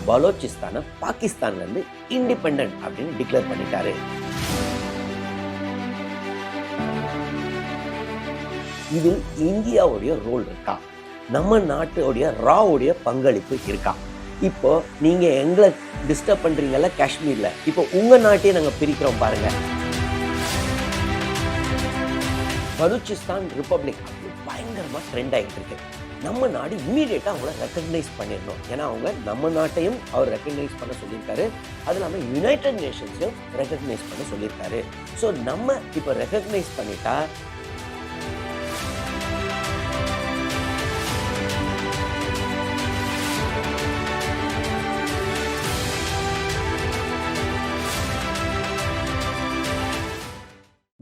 பலோச்சிஸ்தானை பாகிஸ்தான்லேருந்து independent அப்படின்னு declare பண்ணிட்டாரு. இதில் இந்தியாவுடைய ரோல் இருக்கா? நம்ம நாட்டுடைய ராவுடைய பங்களிப்பு இருக்கா? இப்போ நீங்க எங்களை டிஸ்டர்ப் பண்றீங்கல்ல காஷ்மீர்ல, இப்போ உங்க நாட்டையே நாங்க பிரிக்கிறோம் பாருங்க. பலூச்சிஸ்தான் ரிப்பப்ளிக் பயங்கரமா ட்ரெண்ட் ஆகிட்டு இருக்கு. நம்ம நாடு இம்மீடியட்டா அவங்கள ரெக்கக்னைஸ் பண்ணிடணும். ஏன்னா அவங்க நம்ம நாட்டையும் அவர் ரெக்கக்னைஸ் பண்ண சொல்லியிருக்காரு, அது இல்லாமல் யுனைடெட் நேஷன்ஸையும் ரெக்கக்னைஸ் பண்ண சொல்லியிருக்காரு. ஸோ நம்ம இப்போ ரெக்கக்னைஸ் பண்ணிட்டா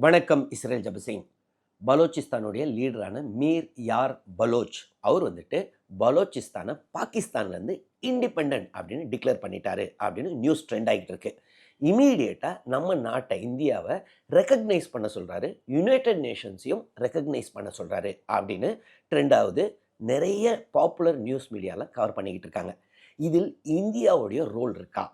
வணக்கம். இஸ்ரேல் ஜபசிங். பலோச்சிஸ்தானுடைய லீடரான மீர் யார் பலோச் அவர் வந்துட்டு பலோச்சிஸ்தானை பாகிஸ்தான்லேருந்து இண்டிபெண்ட் அப்படின்னு டிக்ளேர் பண்ணிட்டாரு அப்படின்னு நியூஸ் ட்ரெண்ட் ஆகிட்டு இருக்கு. இமீடியட்டாக நம்ம நாட்டை இந்தியாவை ரெக்கக்னைஸ் பண்ண சொல்கிறாரு, யுனைடெட் நேஷன்ஸையும் ரெக்கக்னைஸ் பண்ண சொல்கிறாரு அப்படின்னு ட்ரெண்ட் ஆகுது. நிறைய பாப்புலர் நியூஸ் மீடியாவில் கவர் பண்ணிக்கிட்டு இருக்காங்க. இதில் இந்தியாவுடைய ரோல் இருக்கா?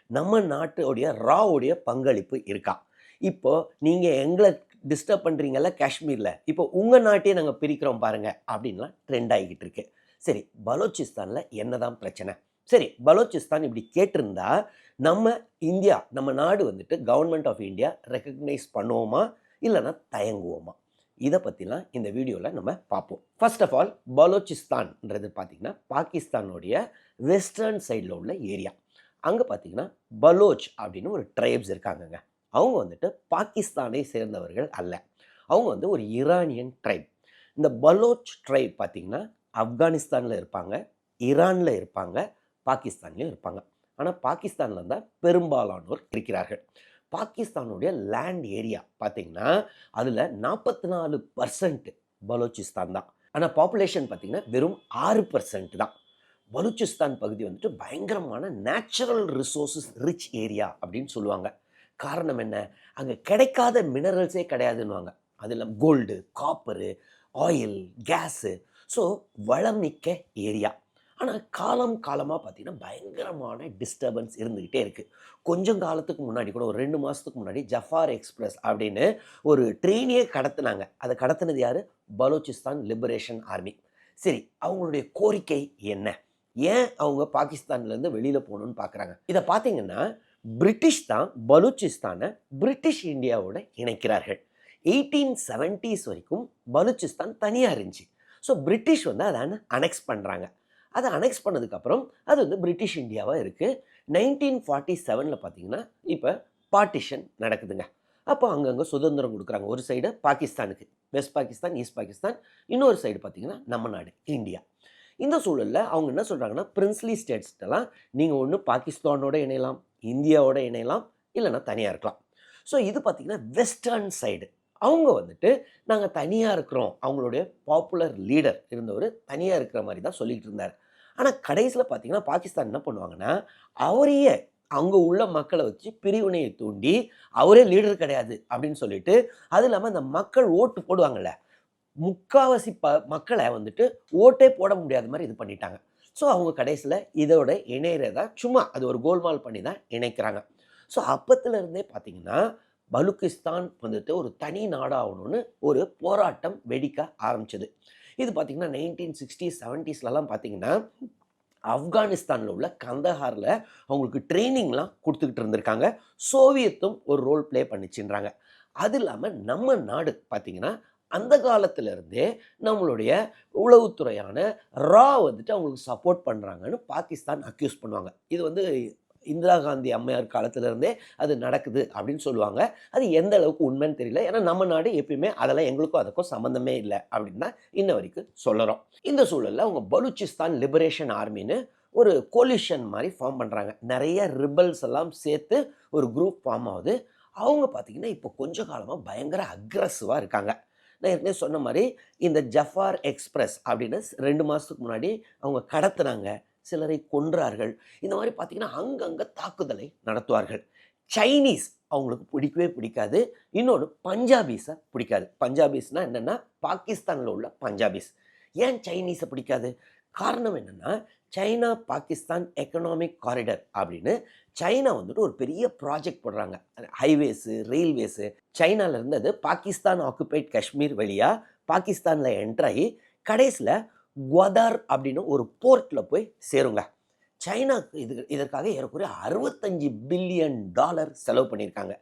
நம்ம நாட்டுடைய ராவுடைய பங்களிப்பு இருக்கா? இப்போ நீங்கள் எங்களை டிஸ்டர்ப் பண்ணுறீங்கல்ல காஷ்மீரில், இப்போ உங்கள் நாட்டையே நாங்கள் பிரிக்கிறோம் பாருங்கள் அப்படின்லாம் ட்ரெண்ட் ஆகிக்கிட்டு இருக்கு. சரி, பலோச்சிஸ்தானில் என்னதான் பிரச்சனை? சரி, பலோச்சிஸ்தான் இப்படி கேட்டிருந்தா நம்ம இந்தியா, நம்ம நாடு வந்துட்டு கவர்மெண்ட் ஆஃப் இந்தியா ரெக்கக்னைஸ் பண்ணுவோமா இல்லைன்னா தயங்குவோமா? இதை பற்றிலாம் இந்த வீடியோவில் நம்ம பார்ப்போம். ஃபர்ஸ்ட் ஆஃப் ஆல், பலோச்சிஸ்தான்ன்றது பார்த்திங்கன்னா பாகிஸ்தானுடைய வெஸ்டர்ன் சைடில் உள்ள ஏரியா. அங்கே பார்த்திங்கன்னா பலோச் அப்படின்னு ஒரு ட்ரைப்ஸ் இருக்காங்கங்க. அவங்க வந்துட்டு பாகிஸ்தானை சேர்ந்தவர்கள் அல்ல, அவங்க வந்து ஒரு ஈரானியன் ட்ரைப். இந்த பலோச் ட்ரைப் பார்த்திங்கன்னா ஆப்கானிஸ்தானில் இருப்பாங்க, ஈரானில் இருப்பாங்க, பாகிஸ்தான்லேயும் இருப்பாங்க. ஆனால் பாகிஸ்தானில் தான் பெரும்பாலானோர் இருக்கிறார்கள். பாகிஸ்தானுடைய லேண்ட் ஏரியா பார்த்திங்கன்னா அதில் 44% பலோச்சிஸ்தான் தான். ஆனால் பாப்புலேஷன் பார்த்திங்கன்னா வெறும் 6% தான். பலூச்சிஸ்தான் பகுதி வந்துட்டு பயங்கரமான நேச்சுரல் ரிசோர்ஸஸ் ரிச் ஏரியா அப்படின்னு சொல்லுவாங்க. காரணம் என்ன? அங்கே கிடைக்காத மினரல்ஸே கிடையாதுன்னுவாங்க. அதில் gold, copper, oil, gas, so வளமிக்க ஏரியா. ஆனால் காலமாக பார்த்திங்கன்னா பயங்கரமான டிஸ்டர்பன்ஸ் இருந்துக்கிட்டே இருக்குது. கொஞ்சம் காலத்துக்கு முன்னாடி கூட, ஒரு 2 மாதத்துக்கு முன்னாடி ஜஃபார் எக்ஸ்பிரஸ் அப்படின்னு ஒரு ட்ரெயினையே கடத்தினாங்க. அதை கடத்தினது யார்? Balochistan liberation army. சரி, அவங்களுடைய கோரிக்கை என்ன? ஏன் அவங்க பாகிஸ்தான்லேருந்து வெளியில் போகணுன்னு பார்க்குறாங்க? இதை பார்த்தீங்கன்னா பிரிட்டிஷ் தான் பலூச்சிஸ்தானை பிரிட்டிஷ் இந்தியாவோட இணைக்கிறார்கள். 1870s வரைக்கும் பலூச்சிஸ்தான் தனியாக இருந்துச்சு. ஸோ பிரிட்டிஷ் வந்து அதை அனெக்ஸ் பண்ணுறாங்க. அதை அனெக்ஸ் பண்ணதுக்கப்புறம் அது வந்து பிரிட்டிஷ் இந்தியாவாக இருக்குது. 1947 பார்த்தீங்கன்னா இப்போ பார்ட்டிஷன் நடக்குதுங்க. அப்போ அங்கங்கே சுதந்திரம் கொடுக்குறாங்க. ஒரு சைடு பாகிஸ்தானுக்கு, வெஸ்ட் பாகிஸ்தான், ஈஸ்ட் பாகிஸ்தான், இன்னொரு சைடு பார்த்திங்கன்னா நம்ம நாடு இந்தியா. இந்த சூழலில் அவங்க என்ன சொல்கிறாங்கன்னா, பிரின்ஸ்லி ஸ்டேட்ஸ்டெல்லாம் நீங்கள் ஒன்று பாகிஸ்தானோட இணையலாம், இந்தியாவோட இணையலாம், இல்லைன்னா தனியாக இருக்கலாம். ஸோ இது பார்த்திங்கன்னா வெஸ்டர்ன் சைடு. அவங்க வந்துட்டு நாங்கள் தனியாக இருக்கிறோம், அவங்களுடைய பாப்புலர் லீடர் இருந்தவர் தனியாக இருக்கிற மாதிரி தான் சொல்லிகிட்டு இருந்தார். ஆனால் கடைசியில் பார்த்திங்கன்னா பாகிஸ்தான் என்ன பண்ணுவாங்கன்னா, அவரையே அங்கே உள்ள மக்களை வச்சு பிரிவினையை தூண்டி அவரே லீடர் கிடையாது அப்படின்னு சொல்லிட்டு, அது இல்லாமல் அந்த மக்கள் ஓட்டு போடுவாங்கள்ல, முக்காவாசி மக்களை வந்துட்டு ஓட்டே போட முடியாத மாதிரி இது பண்ணிட்டாங்க. ஸோ அவங்க கடைசியில் இதோட இணையறதா சும்மா அது ஒரு கோல்மால் பண்ணி தான் இணைக்கிறாங்க. ஸோ அப்பத்துலேருந்தே பார்த்திங்கன்னா பலூச்சிஸ்தான் வந்துட்டு ஒரு தனி நாடாகணும்னு ஒரு போராட்டம் வெடிக்க ஆரம்பிச்சது. இது பார்த்திங்கன்னா 1960s 70sலலாம் பார்த்திங்கன்னா ஆப்கானிஸ்தானில் உள்ள கந்தஹாரில் அவங்களுக்கு ட்ரைனிங்லாம் கொடுத்துக்கிட்டு இருந்திருக்காங்க. சோவியத்தும் ஒரு ரோல் ப்ளே பண்ணிச்சுன்றாங்க. அது இல்லாமல் நம்ம நாடு பார்த்திங்கன்னா அந்த காலத்திலேருந்தே நம்மளுடைய உளவுத்துறையான ரா வந்துட்டு அவங்களுக்கு சப்போர்ட் பண்ணுறாங்கன்னு பாகிஸ்தான் அக்யூஸ் பண்ணுவாங்க. இது வந்து இந்திரா காந்தி அம்மையார் காலத்திலேருந்தே அது நடக்குது அப்படின்னு சொல்லுவாங்க. அது எந்த அளவுக்கு உண்மைன்னு தெரியல. ஏன்னா நம்ம நாடு எப்பயுமே அதெல்லாம் எங்களுக்கும் அதுக்கும் சம்மந்தமே இல்லை அப்படின்னு தான் இன்ன வரைக்கும் சொல்லுறோம். இந்த சூழலில் அவங்க பலூச்சிஸ்தான் லிபரேஷன் ஆர்மின்னு ஒரு கோலிஷன் மாதிரி ஃபார்ம் பண்ணுறாங்க. நிறைய ரிபல்ஸ் எல்லாம் சேர்த்து ஒரு குரூப் ஃபார்ம் ஆகுது. அவங்க பார்த்திங்கன்னா இப்போ கொஞ்ச காலமாக பயங்கர அக்ரெசிவாக இருக்காங்க. நான் ஏற்கனவே சொன்ன மாதிரி இந்த ஜஃபார் எக்ஸ்பிரஸ் அப்படின்னு 2 மாதத்துக்கு முன்னாடி அவங்க கடத்துனாங்க, சிலரை கொன்றார்கள். இந்த மாதிரி பார்த்திங்கன்னா அங்கங்கே தாக்குதலை நடத்துவார்கள். சைனீஸ் அவங்களுக்கு பிடிக்கவே பிடிக்காது. இன்னொன்று பஞ்சாபீஸை பிடிக்காது. பஞ்சாபீஸ்னால் என்னென்னா பாகிஸ்தானில் உள்ள பஞ்சாபீஸ். ஏன் சைனீஸை பிடிக்காது? காரணம் என்னென்னா, சைனா பாகிஸ்தான் எக்கனாமிக் காரிடர் அப்படின்னு சைனா வந்துட்டு ஒரு பெரிய ப்ராஜெக்ட் போடுறாங்க. Highways, railways. சைனாலேருந்து அது பாகிஸ்தான் ஆக்குபைட் காஷ்மீர் வழியாக பாகிஸ்தானில் என்ட்ராகி கடைசியில் குவதார் அப்படின்னு ஒரு போர்ட்டில் போய் சேருங்க. சைனா இதற்காக ஏறக்குறைய $65 பில்லியன் செலவு பண்ணியிருக்காங்க.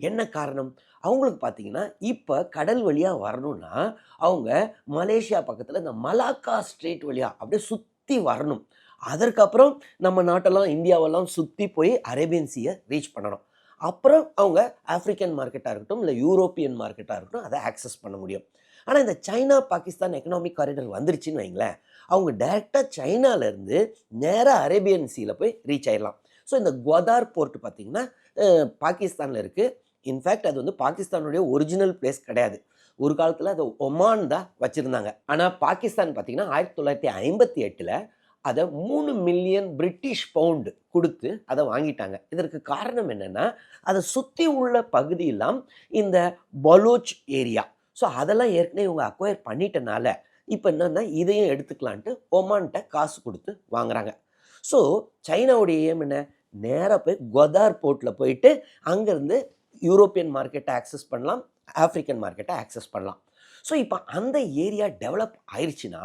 என்ன காரணம்? அவங்களுக்கு பார்த்தீங்கன்னா, இப்போ கடல் வழியாக வரணும்னா அவங்க மலேசியா பக்கத்தில் இந்த மலாக்கா ஸ்ட்ரெயிட் வழியாக அப்படியே சுற்றி வரணும். அதற்கப்புறம் நம்ம நாட்டெல்லாம் இந்தியாவெல்லாம் சுற்றி போய் அரேபியன் சீயை ரீச் பண்ணணும். அப்புறம் அவங்க ஆஃப்ரிக்கன் மார்க்கெட்டாக இருக்கட்டும், இல்லை யூரோப்பியன் மார்க்கெட்டாக இருக்கட்டும், அதை ஆக்சஸ் பண்ண முடியும். ஆனால் இந்த சைனா பாகிஸ்தான் எக்கனாமிக் காரிடர் வந்துருச்சுன்னு வைங்களேன், அவங்க டைரெக்டாக சைனாலேருந்து நேராக அரேபியன் சீயில் போய் ரீச் ஆயிடலாம். ஸோ இந்த குவதார் போர்ட் பார்த்திங்கன்னா பாகிஸ்தானில் இருக்குது. இன்ஃபேக்ட் அது வந்து பாகிஸ்தானுடைய ஒரிஜினல் பிளேஸ் கிடையாது. ஒரு காலத்தில் அது ஒமான் தான் வச்சுருந்தாங்க. ஆனால் பாகிஸ்தான் பார்த்திங்கன்னா 1958 அதை 3 மில்லியன் பிரிட்டிஷ் பவுண்டு கொடுத்து அதை வாங்கிட்டாங்க. இதற்கு காரணம் என்னென்னா, அதை சுற்றி உள்ள பகுதியெல்லாம் இந்த பலூச் ஏரியா. ஸோ அதெல்லாம் ஏற்கனவே இவங்க அக்வயர் பண்ணிட்டனால இப்போ என்னென்னா இதையும் எடுத்துக்கலான்ட்டு ஒமான்கிட்ட காசு கொடுத்து வாங்குறாங்க. ஸோ சைனாவுடைய ஏம் என்ன? நேராக போய் குவதார் போர்ட்டில் போயிட்டு அங்கேருந்து யூரோப்பியன் மார்க்கெட்டை ஆக்சஸ் பண்ணலாம், ஆஃப்ரிக்கன் மார்க்கெட்டை ஆக்சஸ் பண்ணலாம். ஸோ இப்போ அந்த ஏரியா டெவலப் ஆயிடுச்சுன்னா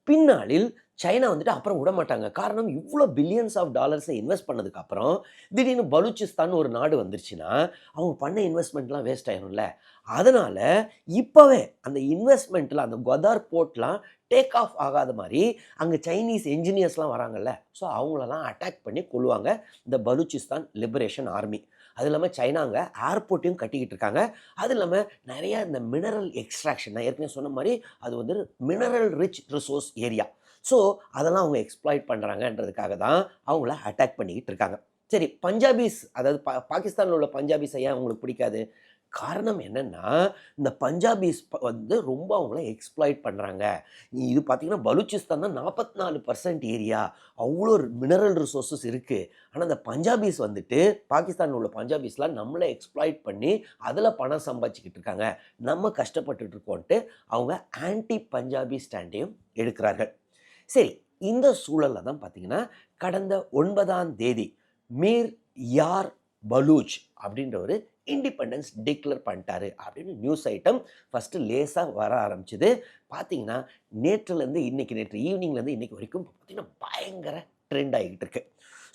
பின்னாளில் சைனா வந்துட்டு அப்புறம் விட மாட்டாங்க. காரணம், இவ்வளோ பில்லியன்ஸ் ஆஃப் டாலர்ஸை இன்வெஸ்ட் பண்ணதுக்கப்புறம் திடீர்னு பலூச்சிஸ்தான் ஒரு நாடு வந்துருச்சுன்னா அவங்க பண்ண இன்வெஸ்ட்மெண்ட்லாம் வேஸ்ட் ஆயிரும்ல. அதனால் இப்போவே அந்த இன்வெஸ்ட்மெண்ட்டில் அந்த குவதார் போர்ட்லாம் டேக் ஆஃப் ஆகாத மாதிரி அங்கே சைனீஸ் என்ஜினியர்ஸ்லாம் வராங்கல்ல, ஸோ அவங்களெல்லாம் அட்டாக் பண்ணி கொள்ளுவாங்க இந்த பலூச்சிஸ்தான் லிபரேஷன் ஆர்மி. அது இல்லாமல் சைனாங்க ஏர்போர்ட்டையும் கட்டிக்கிட்டு இருக்காங்க. அது இல்லாமல் நிறையா இந்த மினரல் எக்ஸ்ட்ராக்ஷன், நான் ஏற்கனவே சொன்ன மாதிரி அது வந்து mineral rich resource area. So அதெல்லாம் அவங்க எக்ஸ்ப்ளாய்ட் பண்ணுறாங்கன்றதுக்காக தான் அவங்கள அட்டாக் பண்ணிக்கிட்டு இருக்காங்க. சரி, பஞ்சாபிஸ், அதாவது பாகிஸ்தானில் உள்ள பஞ்சாபிஸ் ஏன் அவங்களுக்கு பிடிக்காது? காரணம் என்னென்னா, இந்த பஞ்சாபிஸ் வந்து ரொம்ப அவங்கள எக்ஸ்ப்ளாய்ட் பண்ணுறாங்க. இது பார்த்திங்கன்னா பலூச்சிஸ்தான் தான் 44% ஏரியா, அவ்வளோ மினரல் ரிசோர்ஸஸ் இருக்குது. ஆனால் இந்த பஞ்சாபிஸ் வந்துட்டு பாகிஸ்தானில் உள்ள பஞ்சாபிஸ்லாம் நம்மளை எக்ஸ்ப்ளாய்ட் பண்ணி அதில் பணம் சம்பாதிச்சிக்கிட்டு இருக்காங்க, நம்ம கஷ்டப்பட்டுட்டு இருக்கோன்ட்டு அவங்க ஆன்டி பஞ்சாபி ஸ்டாண்டையும் எடுக்கிறார்கள். சரி, இந்த சூழலில் தான் பார்த்திங்கன்னா கடந்த 9ஆம் தேதி மீர் யார் பலூச் அப்படின்ற ஒரு இண்டிபெண்டன்ஸ் டிக்ளேர் பண்ணிட்டாரு அப்படின்னு நியூஸ் ஐட்டம் ஃபஸ்ட்டு லேசாக வர ஆரம்பிச்சுது. பார்த்தீங்கன்னா நேற்று ஈவினிங்லேருந்து இன்றைக்கி வரைக்கும் பார்த்திங்கன்னா பயங்கர ட்ரெண்ட் ஆகிக்கிட்டு இருக்கு.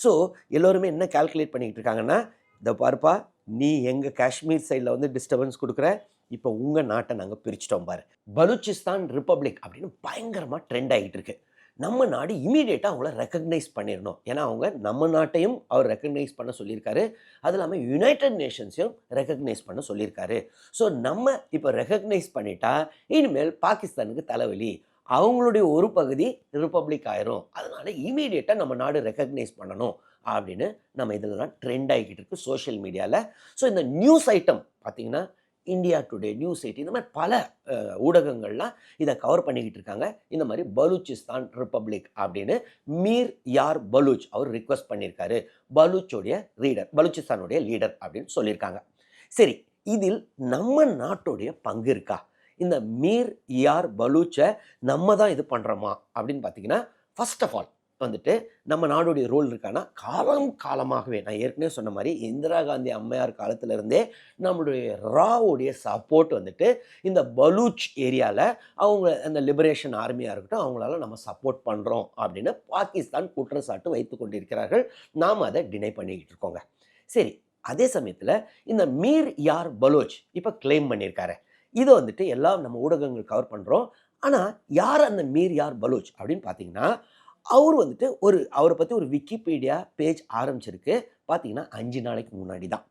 ஸோ எல்லோருமே என்ன கால்குலேட் பண்ணிக்கிட்டு இருக்காங்கன்னா, இந்த பார்ப்பா, நீ எங்கள் காஷ்மீர் சைடில் வந்து டிஸ்டர்பன்ஸ் கொடுக்குற, இப்போ உங்கள் நாட்டை நாங்கள் பிரிச்சிட்டோம் பாரு, பலூச்சிஸ்தான் ரிப்பப்ளிக் அப்படின்னு பயங்கரமாக ட்ரெண்ட் ஆகிட்டு இருக்கு. நம்ம நாடு இமீடியட்டாக அவங்கள ரெக்கக்னைஸ் பண்ணிடணும். ஏன்னா அவங்க நம்ம நாட்டையும் அவர் ரெக்கக்னைஸ் பண்ண சொல்லியிருக்காரு, அது இல்லாமல் யுனைடெட் நேஷன்ஸையும் ரெக்கக்னைஸ் பண்ண சொல்லியிருக்காரு. ஸோ நம்ம இப்போ ரெக்கக்னைஸ் பண்ணிட்டா இனிமேல் பாகிஸ்தானுக்கு தலைவலி, அவங்களுடைய ஒரு பகுதி ரிப்பப்ளிக் ஆயிரும். அதனால இமீடியட்டாக நம்ம நாடு ரெக்கக்னைஸ் பண்ணணும் அப்படின்னு நம்ம இதில் தான் ட்ரெண்ட் ஆகிக்கிட்டு இருக்கு சோஷியல் மீடியாவில். ஸோ இந்த நியூஸ் ஐட்டம் பார்த்திங்கன்னா இந்தியா டுடே, நியூஸ் 8 இந்த மாதிரி பல ஊடகங்கள்லாம் இதை கவர் பண்ணிக்கிட்டு இருக்காங்க. இந்த மாதிரி பலூச்சிஸ்தான் ரிப்பப்ளிக் அப்படின்னு மீர் யார் பலூச் அவர் ரிக்வெஸ்ட் பண்ணியிருக்காரு, பலூச்சிஸ்தானுடைய லீடர் அப்படின்னு சொல்லியிருக்காங்க. சரி, இதில் நம்ம நாட்டுடைய பங்கு இருக்கா? இந்த மீர் யார் பலூச்சை நம்ம தான் இது பண்ணுறோமா அப்படின்னு பார்த்தீங்கன்னா, ஃபர்ஸ்ட் ஆஃப் ஆல் வந்துட்டு நம்ம நாடுடைய ரோல் இருக்கான்னா, காலமாகவே நான் ஏற்கனவே சொன்ன மாதிரி இந்திரா காந்தி அம்மையார் காலத்திலேருந்தே நம்மளுடைய ராவுடைய சப்போர்ட் வந்துட்டு இந்த பலூச் ஏரியாவில் அவங்க அந்த லிபரேஷன் ஆர்மியாக இருக்கட்டும் அவங்களால நம்ம சப்போர்ட் பண்ணுறோம் அப்படின்னு பாகிஸ்தான் குற்றச்சாட்டு வைத்து கொண்டிருக்கிறார்கள். நாம் அதை டினை பண்ணிக்கிட்டு இருக்கோங்க. சரி, அதே சமயத்தில் இந்த மீர் யார் பலூச் இப்போ கிளைம் பண்ணியிருக்காரு. இதை வந்துட்டு எல்லாம் நம்ம ஊடகங்கள் கவர் பண்ணுறோம். ஆனால் யார் அந்த மீர் யார் பலூச் அப்படின்னு பார்த்தீங்கன்னா, அவர் வந்துட்டு அவரை பற்றி ஒரு விக்கிபீடியா பேஜ் ஆரம்பிச்சிருக்கு பார்த்தீங்கன்னா 5 நாளைக்கு முன்னாடி தான்.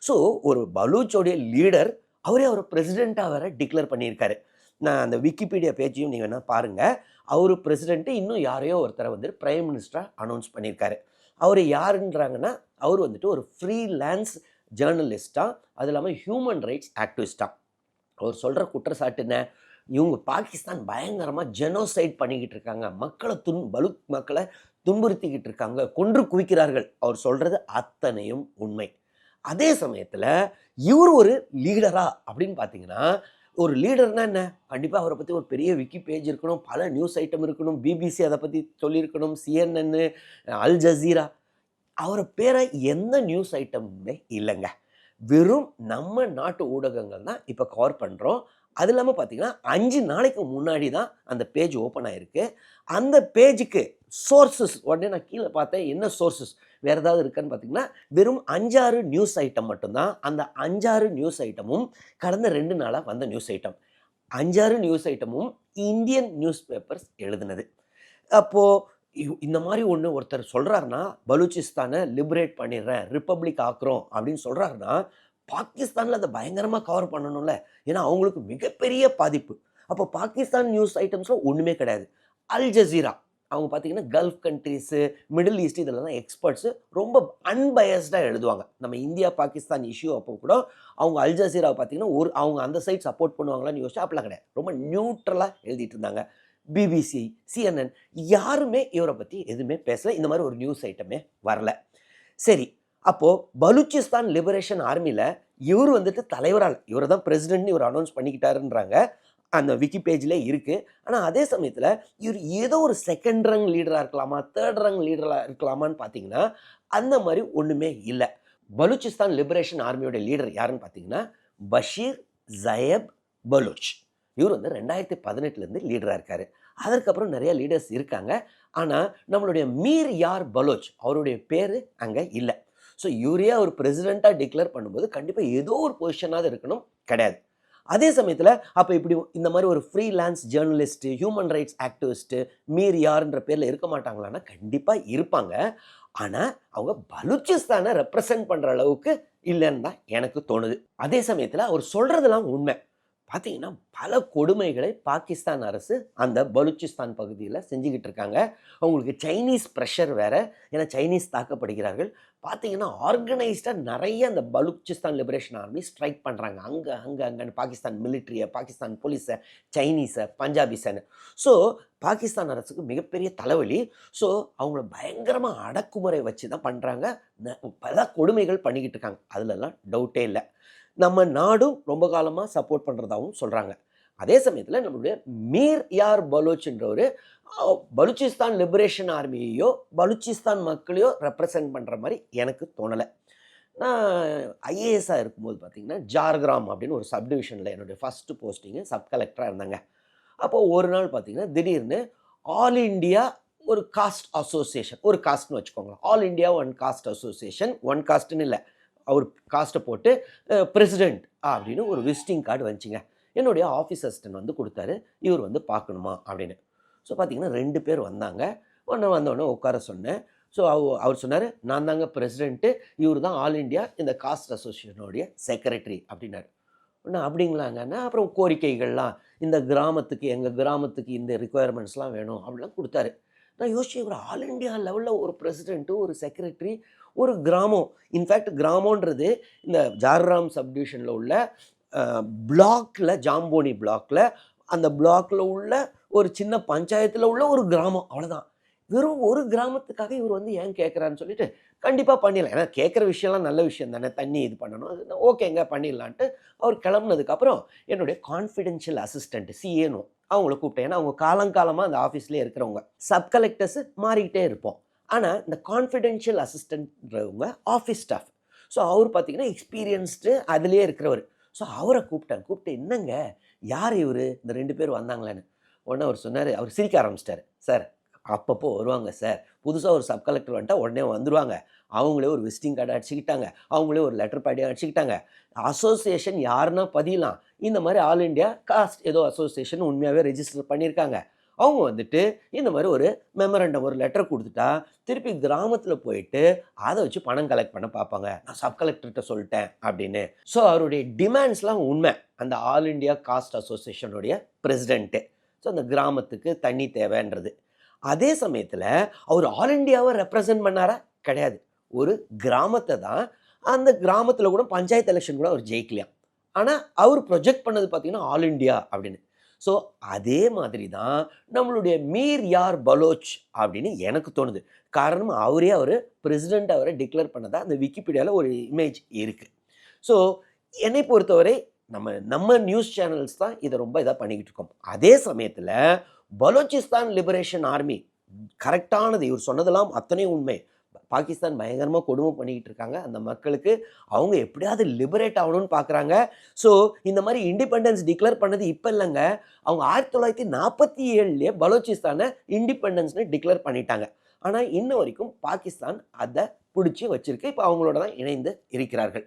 ஸோ ஒரு பலூச்சோடைய லீடர் அவர் பிரசிடெண்ட்டாக வேறு டிக்ளேர் பண்ணியிருக்காரு. நான் அந்த விக்கிபீடியா பேஜையும் நீங்கள் வேணால் பாருங்கள். அவர் பிரசிடெண்ட்டு இன்னும் யாரையோ ஒருத்தரை வந்து பிரைம் மினிஸ்டராக அனௌன்ஸ் பண்ணியிருக்காரு. அவர் யாருன்றாங்கன்னா, அவர் வந்துட்டு ஒரு ஃப்ரீலான்ஸ் ஜேர்னலிஸ்டாக, அது இல்லாமல் ஹியூமன் ரைட்ஸ் ஆக்டிவிஸ்டாக. அவர் சொல்கிற குற்றச்சாட்டு என்ன? இவங்க பாகிஸ்தான் பயங்கரமாக ஜெனோசைட் பண்ணிக்கிட்டு இருக்காங்க, பலூச் மக்களை துன்புறுத்திக்கிட்டு இருக்காங்க, கொன்று குவிக்கிறார்கள். அவர் சொல்கிறது அத்தனையும் உண்மை. அதே சமயத்தில் இவர் ஒரு லீடரா அப்படின்னு பார்த்தீங்கன்னா, ஒரு லீடர்னா என்ன? கண்டிப்பா அவர பத்தி ஒரு பெரிய விக்கி பேஜ் இருக்கணும். பல நியூஸ் ஐட்டம் இருக்கணும். பிபிசி அத பத்தி சொல்லியிருக்கணும். CNN, Al Jazeera. அவர பேர எந்த நியூஸ் ஐட்டமுமே இல்லங்க. வெறும் நம்ம நாட்டு ஊடகங்கள் தான் இப்ப கவர் பண்றோம். அது இல்லாம பார்த்தீங்கன்னா, 5 நாளைக்கு முன்னாடி தான் அந்த பேஜ் ஓப்பன் ஆயிருக்கு. அந்த பேஜுக்கு சோர்ஸஸ் உடனே நான் கீழ பார்த்தேன். என்ன சோர்ஸஸ்? வேற ஏதாவது இருக்கான்னு பார்த்தீங்கன்னா, வெறும் 5, 6 நியூஸ் ஐட்டம் மட்டும் தான். அந்த 5, 6 நியூஸ் ஐட்டமும் கடந்த 2 நாளா வந்த நியூஸ் ஐட்டம். 5, 6 நியூஸ் ஐட்டமும் இந்தியன் நியூஸ் பேப்பர்ஸ் எழுதுனது. அப்போ இந்த மாரி ஒருத்தர் சொல்றாருன்னா, பலூச்சிஸ்தான லிபரேட் பண்ணிடுறேன், ரிப்பப்ளிக் ஆக்குறோம் அப்படின்னு சொல்றாருன்னா, பாகிஸ்தான்ல அத பயங்கரமா கவர் பண்ணணும்ல. ஏன்னா அவங்களுக்கு மிகப்பெரிய பாதிப்பு. அப்போ பாகிஸ்தான் நியூஸ் ஐட்டம்ஸ்ல ஒண்ணுமே கிடையாது. அல் ஜசீரா அவங்க பார்த்தீங்கன்னா, கல்ஃப் கண்ட்ரீஸு, மிடில் ஈஸ்ட் இதெல்லாம் எக்ஸ்பர்ட்ஸு ரொம்ப அன்பயஸ்டா எழுதுவாங்க. நம்ம இந்தியா, பாகிஸ்தான் இஷ்யூ அப்போ கூட அவங்க அல் ஜசீராவ பார்த்தீங்கன்னா, அவங்க அந்த சைட் சப்போர்ட் பண்ணுவாங்களான்னு யோசிச்சா அப்படிலாம் கிடையாது. ரொம்ப நியூட்ரலா எழுதிட்டு இருந்தாங்க. பிபிசி, CNN யாருமே இவர பத்தி எதுவுமே பேசல. இந்த மாரி ஒரு நியூஸ் ஐட்டமே வரல. சரி, அப்போ பலூச்சிஸ்தான் லிபரேஷன் ஆர்மில இவரு வந்துட்டு தலைவரா இவர தான் பிரசிடென்ட்ன்னு இவரு அனௌன்ஸ் பண்ணிக்கிட்டாருன்றாங்க. அந்த விக்கி பேஜ்ல இருக்கு. ஆனா அதே சமயத்துல இவரு ஏதோ ஒரு 2ண்ட் ரேங்க் லீடரா இருக்கலாமா, 3ர்ட் ரேங்க் லீடரா இருக்கலாமான்னு பார்த்தீங்கன்னா, அந்த மாரி ஒண்ணுமே இல்ல. பலூச்சிஸ்தான் லிபரேஷன் ஆர்மியோட லீடர் யாருன்னு பார்த்தீங்கன்னா, பஷீர் ஜயப் பலூச். இவர் வந்து 2018லேருந்து லீடரா இருக்காரு. அதற்கப்புறம் நிறைய லீடர்ஸ் இருக்காங்க. ஆனா நம்மளுடைய மீர் யார் பலோச் அவருடைய பேரு அங்க இல்ல. ஸோ இவரையே அவர் பிரசிடென்ட்டா டிக்ளேர் பண்ணும்போது கண்டிப்பா ஏதோ ஒரு பொசிஷனாவது இருக்கணும். கிடையாது. அதே சமயத்துல அப்ப இப்படி இந்த மாதிரி ஒரு freelance journalist, human rights activist Mir யார்ன்ற பேர்ல இருக்க மாட்டாங்களான்னா கண்டிப்பா இருப்பாங்க. ஆனா அவங்க பலூச்சிஸ்தானை ரெப்ரசன்ட் பண்ற அளவுக்கு இல்லைன்னு தான் எனக்கு தோணுது. அதே சமயத்துல அவர் சொல்றதெல்லாம் உண்மை. பார்த்தீங்கன்னா, பல கொடுமைகளை பாகிஸ்தான் அரசு அந்த பலூச்சிஸ்தான் பகுதியில செஞ்சுகிட்டு இருக்காங்க. அவங்களுக்கு சைனீஸ் பிரஷர் வேற. ஏன்னா சைனீஸ் தாக்கப்படுகிறார்கள். பார்த்தீங்கன்னா, ஆர்கனைஸ்டா நெறைய அந்த பலூச்சிஸ்தான் லிபரேஷன் ஆர்மி ஸ்ட்ரைக் பண்றாங்க. அங்கன்னு பாகிஸ்தான் மிலிட்டரிய, பாகிஸ்தான் போலீஸ, பஞ்சாபிஸ, பஞ்சாபிஸன்னு. ஸோ, பாகிஸ்தான் அரசுக்கு மிகப்பெரிய தலைவலி. ஸோ, அவங்கள பயங்கரமா அடக்குமுறை வச்சு தான் பண்றாங்க. பல கொடுமைகள் பண்ணிக்கிட்டு இருக்காங்க. அதுலலாம் டவுட்டே இல்ல. நம்ம நாடும் ரொம்ப காலமா சப்போர்ட் பண்றதாவும் சொல்றாங்க. அதே சமயத்துல நம்மளுடைய மீர் யார் பலூச்ன்றவரு பலூச்சிஸ்தான் லிபரேஷன் ஆர்மியையோ, பலூச்சிஸ்தான் மக்களையோ ரெப்ரசன்ட் பண்ற மாரி எனக்கு தோணல. நான் ஐஏஎஸ்ஸா இருக்கும்போது பார்த்தீங்கன்னா, ஜார்கிராம் அப்படின்னு ஒரு சப் டிவிஷன்ல என்னுடைய ஃபர்ஸ்ட் போஸ்டிங் சப் கலெக்டரா இருந்தாங்க. அப்போ ஒரு நாள் பார்த்தீங்கன்னா, திடீர்னு ஆல் இண்டியா ஒரு காஸ்ட் அசோசியேஷன், ஒரு காஸ்ட்னு வச்சுக்கோங்களேன். All India one caste association, one காஸ்ட்ன்னு இல்ல. அவர் காஸ்ட்டை போட்டு பிரசிடென்ட் அப்படின்னு ஒரு விசிட்டிங் கார்டு வந்துச்சுங்க. என்னுடைய ஆஃபீஸ் அசிஸ்டன்ட் வந்து கொடுத்தாரு. இவர் வந்து பார்க்கணுமா அப்படின்னு. ஸோ பார்த்தீங்கன்னா 2 பேர் வந்தாங்க. வந்தோடனே உட்கார சொன்னேன். ஸோ அவர் சொன்னார், நான் தாங்க பிரசிடென்ட்டு, இவர் தான் ஆல் இண்டியா இந்த காஸ்ட் அசோசியேஷனுடைய செக்ரட்டரி அப்படின்னாரு. அப்படிங்களாங்கன்னா அப்புறம் கோரிக்கைகள்லாம் இந்த கிராமத்துக்கு எங்கள் கிராமத்துக்கு இந்த ரிக்குவயர்மெண்ட்ஸ்லாம் வேணும் அப்படிலாம் கொடுத்தாரு. நான் யோசிச்சேன், இவர் ஆல் இண்டியா லெவலில் ஒரு பிரசிடென்ட்டு, ஒரு செக்ரட்டரி, ஒரு கிராமம். இன்ஃபேக்ட் கிராமன்றது இந்த ஜார்கிராம் சப்டிவிஷனில் உள்ள பிளாக்ல, ஜாம்போனி பிளாக்ல, அந்த பிளாக்ல உள்ள ஒரு சின்ன பஞ்சாயத்தில் உள்ள ஒரு கிராமம், அவ்வளோதான். வெறும் ஒரு கிராமத்துக்காக இவர் வந்து ஏன் கேட்குறான்னு சொல்லிட்டு கண்டிப்பாக பண்ணிடலாம். ஏன்னா கேட்குற விஷயம்லாம் நல்ல விஷயம் தானே, தண்ணி இது பண்ணணும், அது ஓகேங்க பண்ணிடலான்ட்டு அவர் கிளம்புனதுக்கப்புறம் என்னுடைய கான்ஃபிடென்ஷியல் அசிஸ்டண்ட் சிஏனோ அவங்கள கூப்பிட்டேன். ஏன்னா அவங்க காலங்காலமாக அந்த ஆஃபீஸ்லேயே இருக்கிறவங்க. சப் கலெக்டர்ஸு மாறிக்கிட்டே இருப்போம். ஆனால் இந்த கான்ஃபிடென்ஷியல் அசிஸ்டன்ட்ன்றவங்க ஆஃபீஸ் ஸ்டாஃப். ஸோ அவர் பார்த்தீங்கன்னா எக்ஸ்பீரியன்ஸ்டு அதிலேயே இருக்கிறவர். ஸோ அவரை கூப்பிட்டேன். கூப்பிட்டு என்னங்க யார் இவர், இந்த 2 பேர் வந்தாங்களான்னு. உடனே அவர் சொன்னார், அவர் சிரிக்க ஆரம்பிச்சிட்டாரு. சார் அப்பப்போ வருவாங்க சார், புதுசாக ஒரு சப் கலெக்டர் வந்துட்டா உடனே வந்துடுவாங்க. அவங்களே ஒரு விசிட்டிங் கார்டு அடிச்சுக்கிட்டாங்க, அவங்களே ஒரு லெட்டர் பேடையும் அடிச்சுக்கிட்டாங்க. அசோசியேஷன் யாருன்னா பதியலாம். இந்த மாதிரி ஆல் இண்டியா காஸ்ட் ஏதோ அசோசியேஷன் உண்மையாகவே ரெஜிஸ்டர் பண்ணியிருக்காங்க. அவங்க வந்துட்டு இந்த மாதிரி ஒரு மெமரண்டம், ஒரு லெட்டர் கொடுத்துட்டா திருப்பி கிராமத்தில் போயிட்டு அதை வச்சு பணம் கலெக்ட் பண்ண பார்ப்பாங்க. நான் சப் கலெக்டர்கிட்ட சொல்லிட்டேன் அப்படின்னு. ஸோ அவருடைய டிமாண்ட்ஸ்லாம் உண்மை. அந்த ஆல் இண்டியா காஸ்ட் அசோசியேஷனுடைய பிரசிடென்ட்டு. ஸோ அந்த கிராமத்துக்கு தண்ணி தேவைன்றது. அதே சமயத்தில் அவர் ஆல் இண்டியாவை ரெப்ரசன்ட் பண்ணாரா? கிடையாது. ஒரு கிராமத்தை தான். அந்த கிராமத்தில் கூட பஞ்சாயத்து எலெக்ஷன் கூட அவர் ஜெயிக்கலையாம். ஆனால் அவர் ப்ரொஜெக்ட் பண்ணது பார்த்தீங்கன்னா ஆல் இண்டியா அப்படின்னு. ஸோ அதே மாதிரி தான் நம்மளுடைய மீர் யார் பலோச் அப்படின்னு எனக்கு தோணுது. காரணம் அவர் பிரசிடென்ட் அவரை டிக்ளேர் பண்ணதா அந்த விக்கிபீடியாவில் ஒரு இமேஜ் இருக்குது. ஸோ என்னை பொறுத்தவரை நம்ம நியூஸ் சேனல்ஸ் தான் இதை ரொம்ப இதாக பண்ணிக்கிட்டு இருக்கோம். அதே சமயத்தில் பலோச்சிஸ்தான் லிபரேஷன் ஆர்மி கரெக்டானது, இவர் சொன்னதெல்லாம் அத்தனை உண்மை. பாகிஸ்தான் பயங்கரமாக கொடுமை பண்ணிக்கிட்டு இருக்காங்க அந்த மக்களுக்கு. அவங்க எப்படியாவது லிபரேட் ஆகணும்னு பார்க்குறாங்க. ஸோ இந்த மாதிரி இண்டிபெண்டன்ஸ் டிக்ளேர் பண்ணது இப்போ இல்லைங்க, அவங்க 1947 பலோச்சிஸ்தானை இண்டிபெண்டன்ஸ்னு டிக்ளேர் பண்ணிட்டாங்க. ஆனால் இன்ன வரைக்கும் பாகிஸ்தான் அதை பிடிச்சி வச்சிருக்கு. இப்போ அவங்களோட தான் இணைந்து இருக்கிறார்கள்.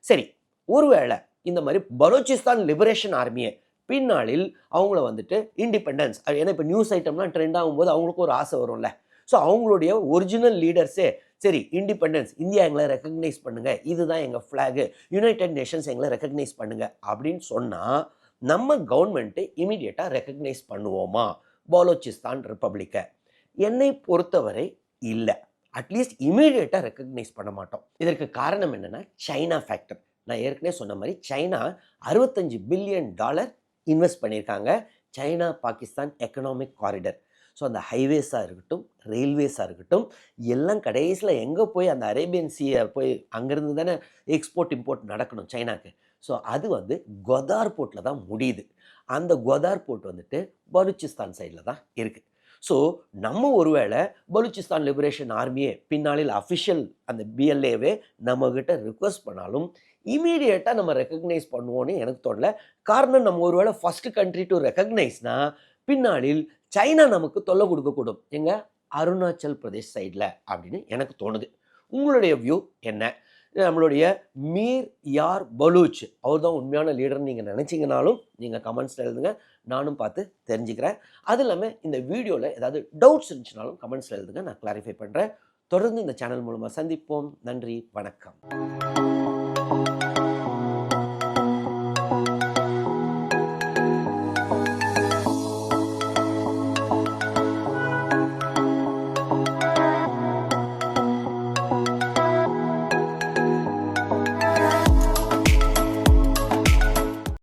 சரி, ஒருவேளை இந்த மாதிரி பலோச்சிஸ்தான் லிபரேஷன் ஆர்மியை பின்னாளில் அவங்கள வந்துட்டு இண்டிபெண்டன்ஸ், ஏன்னா இப்போ நியூஸ் ஐட்டம்லாம் ட்ரெண்ட் ஆகும்போது அவங்களுக்கு ஒரு ஆசை வரும்ல. ஸோ அவங்களுடைய ஒரிஜினல் லீடர்ஸே சரி இண்டிபெண்டன்ஸ், இந்தியா எங்களை ரெக்கக்னைஸ் பண்ணுங்க, இதுதான் எங்கள் ஃப்ளாகு, யுனைடெட் நேஷன்ஸ் எங்களை ரெக்கக்னைஸ் பண்ணுங்க அப்படின்னு சொன்னால் நம்ம கவர்மெண்ட்டு இமீடியட்டாக ரெக்கக்னைஸ் பண்ணுவோமா பலோச்சிஸ்தான் ரிப்பப்ளிக்கை? என்னை பொறுத்தவரை இல்லை. அட்லீஸ்ட் இமீடியட்டாக ரெக்கக்னைஸ் பண்ண மாட்டோம். இதற்கு காரணம் என்னென்னா சைனா ஃபேக்டர். நான் ஏற்கனவே சொன்ன மாதிரி சைனா $65 பில்லியன் இன்வெஸ்ட் பண்ணியிருக்காங்க China Pakistan economic corridor. So அந்த ஹைவேஸாக இருக்கட்டும், ரயில்வேஸாக இருக்கட்டும், எல்லாம் கடைசியில் எங்கே போய் அந்த அரேபியன் சீயை போய் அங்கேருந்து தானே எக்ஸ்போர்ட் இம்போர்ட் நடக்கணும் சைனாக்கு. ஸோ அது வந்து குவாதார் போர்ட்டில் தான் முடியுது. அந்த குவாதார் போர்ட் வந்துட்டு பலூச்சிஸ்தான் சைடில் தான் இருக்குது. ஸோ நம்ம ஒருவேளை பலூச்சிஸ்தான் லிபரேஷன் ஆர்மியே பின்னாளில் அஃபிஷியல் அந்த பிஎல்ஏவே நம்மக்கிட்ட ரிக்வஸ்ட் பண்ணாலும் இமீடியட்டாக நம்ம ரெக்கக்னைஸ் பண்ணுவோன்னு எனக்கு தோணல. காரணம், நம்ம ஒருவேளை ஃபஸ்ட்டு கண்ட்ரி டு ரெக்கக்னைஸ்னா பின்னாளில் சைனா நமக்கு தொல்லை கொடுக்கக்கூடும் எங்க அருணாச்சல் பிரதேஷ் சைடில் அப்படின்னு எனக்கு தோணுது. உங்களுடைய வியூ என்ன? நம்மளுடைய மீர் யார் பலூச் அவர் தான் உண்மையான லீடர்னு நீங்கள் நினச்சிங்கனாலும் நீங்கள் கமெண்ட்ஸில் எழுதுங்க, நானும் பார்த்து தெரிஞ்சுக்கிறேன். அது இல்லாமல் இந்த வீடியோவில் ஏதாவது டவுட்ஸ் இருந்துச்சுனாலும் கமெண்ட்ஸில் எழுதுங்க, நான் கிளாரிஃபை பண்ணுறேன். தொடர்ந்து இந்த சேனல் மூலமாக சந்திப்போம். நன்றி, வணக்கம்.